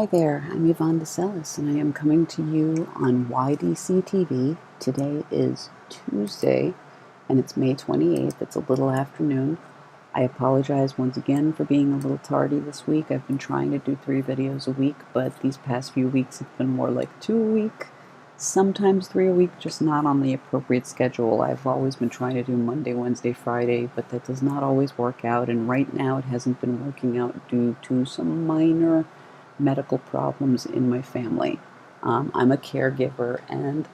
Hi there, I'm Yvonne de Celis, and I am coming to you on YDCtv. Today is Tuesday, and it's May 28th. It's a little afternoon. I apologize once again for being a little tardy this week. I've been trying to do 3 videos a week, but these past few weeks have been more like 2 a week, sometimes 3 a week, just not on the appropriate schedule. I've always been trying to do Monday, Wednesday, Friday, but that does not always work out, and right now it hasn't been working out due to some minor medical problems in my family. I'm a caregiver, and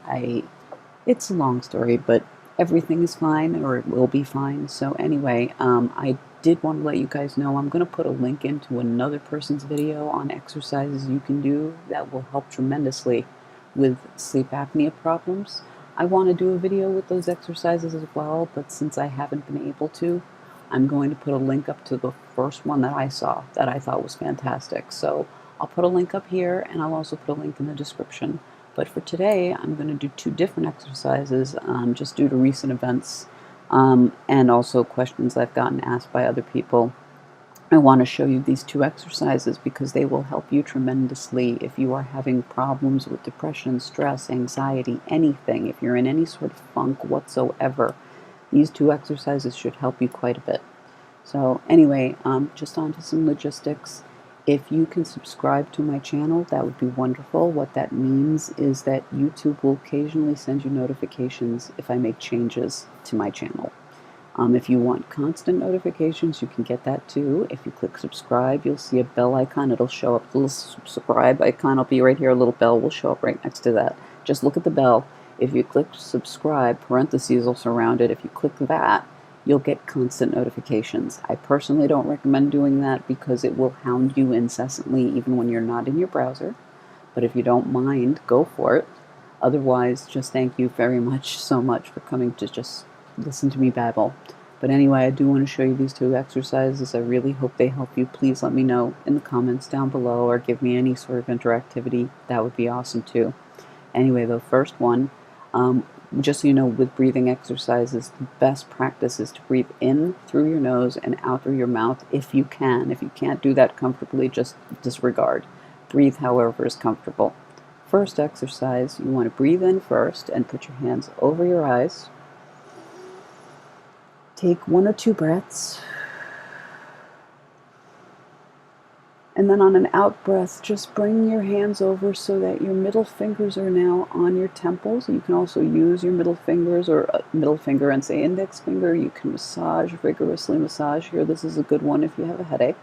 it's a long story, but everything is fine, or it will be fine. So anyway, I did want to let you guys know I'm going to put a link into another person's video on exercises you can do that will help tremendously with sleep apnea problems. I want to do a video with those exercises as well, but since I haven't been able to, I'm going to put a link up to the first one that I saw that I thought was fantastic. So I'll put a link up here, and I'll also put a link in the description. But for today, I'm going to do 2 different exercises, just due to recent events, and also questions I've gotten asked by other people. I want to show you these 2 exercises because they will help you tremendously if you are having problems with depression, stress, anxiety, anything. If you're in any sort of funk whatsoever, these 2 exercises should help you quite a bit. So anyway, just on to some logistics. If you can subscribe to my channel, that would be wonderful. What that means is that YouTube will occasionally send you notifications if I make changes to my channel. If you want constant notifications, you can get that too. If you click subscribe, you'll see a bell icon. It'll show up. The little subscribe icon will be right here. A little bell will show up right next to that. Just look at the bell. If you click subscribe, parentheses will surround it. If you click that, you'll get constant notifications. I personally don't recommend doing that because it will hound you incessantly even when you're not in your browser. But if you don't mind, go for it. Otherwise, just thank you very much so much for coming to just listen to me babble. But anyway, I do want to show you these 2 exercises. I really hope they help you. Please let me know in the comments down below, or give me any sort of interactivity. That would be awesome too. Anyway, the first one, just so you know, with breathing exercises, the best practice is to breathe in through your nose and out through your mouth if you can. If you can't do that comfortably, just disregard. Breathe however is comfortable. First exercise, you want to breathe in first and put your hands over your eyes. Take 1 or 2 breaths. And then on an out breath, just bring your hands over so that your middle fingers are now on your temples. You can also use your middle fingers, or middle finger and say index finger. You can massage, vigorously massage here. This is a good one if you have a headache.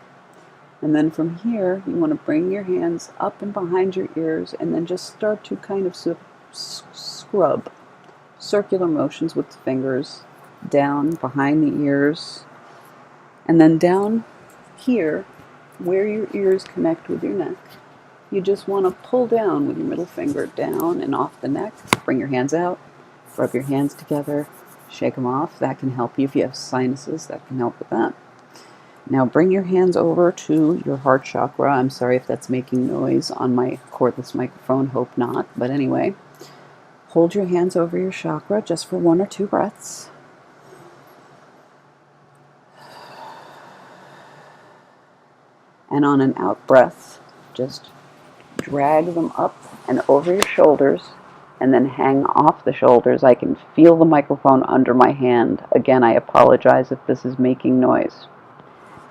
And then from here, you want to bring your hands up and behind your ears, and then just start to kind of scrub circular motions with the fingers down behind the ears, and then down here where your ears connect with your neck. You just want to pull down with your middle finger down and off the neck. Bring your hands out, rub your hands together, shake them off. That can help you if you have sinuses. That can help with that. Now bring your hands over to your heart chakra. I'm sorry if that's making noise on my cordless microphone. Hope not. But anyway, hold your hands over your chakra just for 1 or 2 breaths. And on an out breath, just drag them up and over your shoulders, and then hang off the shoulders. I can feel the microphone under my hand. Again, I apologize if this is making noise.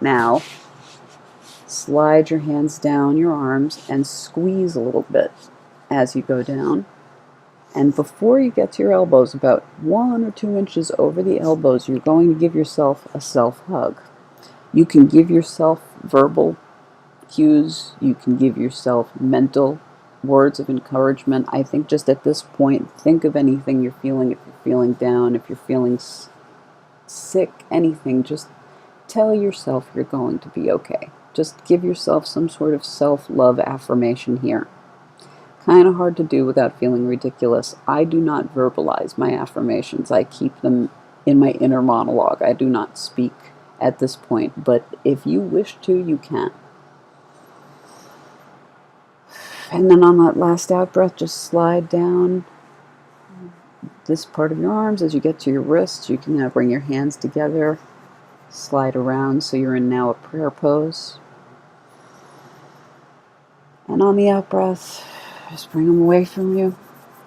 Now, slide your hands down your arms and squeeze a little bit as you go down. And before you get to your elbows, about 1 or 2 inches over the elbows, you're going to give yourself a self-hug. You can give yourself verbal cues. You can give yourself mental words of encouragement. I think just at this point, think of anything you're feeling. If you're feeling down, if you're feeling sick, anything, just tell yourself you're going to be okay. Just give yourself some sort of self-love affirmation here. Kind of hard to do without feeling ridiculous. I do not verbalize my affirmations. I keep them in my inner monologue. I do not speak at this point, but if you wish to, you can. And then on that last out breath, just slide down this part of your arms. As you get to your wrists, you can now bring your hands together, slide around so you're in now a prayer pose. And And on the out breath, just bring them away from you.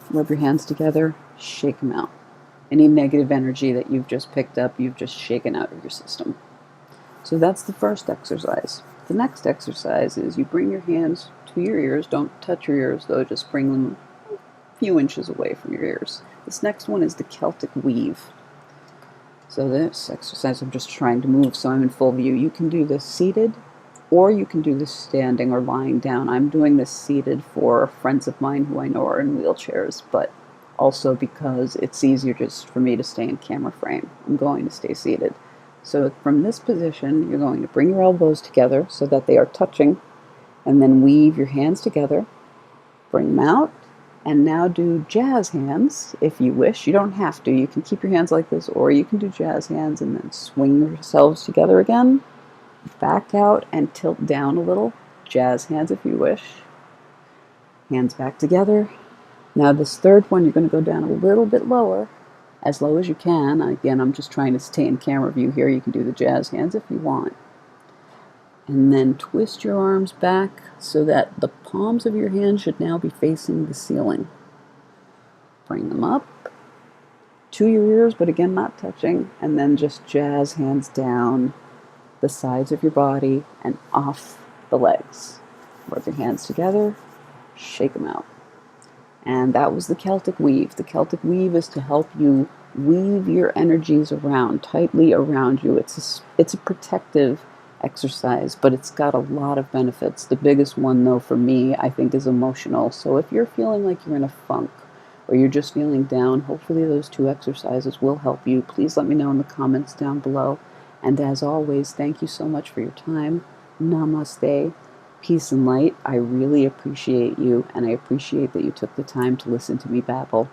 Rub your hands together, shake them out. Any negative energy that you've just picked up, you've just shaken out of your system. So that's the first exercise. The next exercise is you bring your hands to your ears. Don't touch your ears though, just bring them a few inches away from your ears. This next one is the Celtic weave. So this exercise, I'm just trying to move so I'm in full view. You can do this seated, or you can do this standing or lying down. I'm doing this seated for friends of mine who I know are in wheelchairs, but also because it's easier just for me to stay in camera frame. I'm going to stay seated. So from this position, you're going to bring your elbows together so that they are touching, and then weave your hands together, bring them out, and now do jazz hands if you wish. You don't have to. You can keep your hands like this, or you can do jazz hands and then swing yourselves together again. Back out and tilt down a little. Jazz hands if you wish. Hands back together. Now this third one, you're going to go down a little bit lower, as low as you can. Again, I'm just trying to stay in camera view here. You can do the jazz hands if you want. And then twist your arms back so that the palms of your hands should now be facing the ceiling. Bring them up to your ears, but again, not touching. And then just jazz hands down the sides of your body and off the legs. Rub your hands together, shake them out. And that was the Celtic weave. The Celtic weave is to help you weave your energies around, tightly around you. It's a protective exercise, but it's got a lot of benefits. The biggest one, though, for me, I think, is emotional. So if you're feeling like you're in a funk or you're just feeling down, hopefully those two exercises will help you. Please let me know in the comments down below. And as always, thank you so much for your time. Namaste. Peace and light. I really appreciate you, and I appreciate that you took the time to listen to me babble.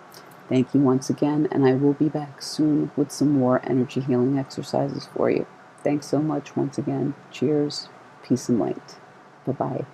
Thank you once again, and I will be back soon with some more energy healing exercises for you. Thanks so much once again. Cheers, peace and light. Bye-bye.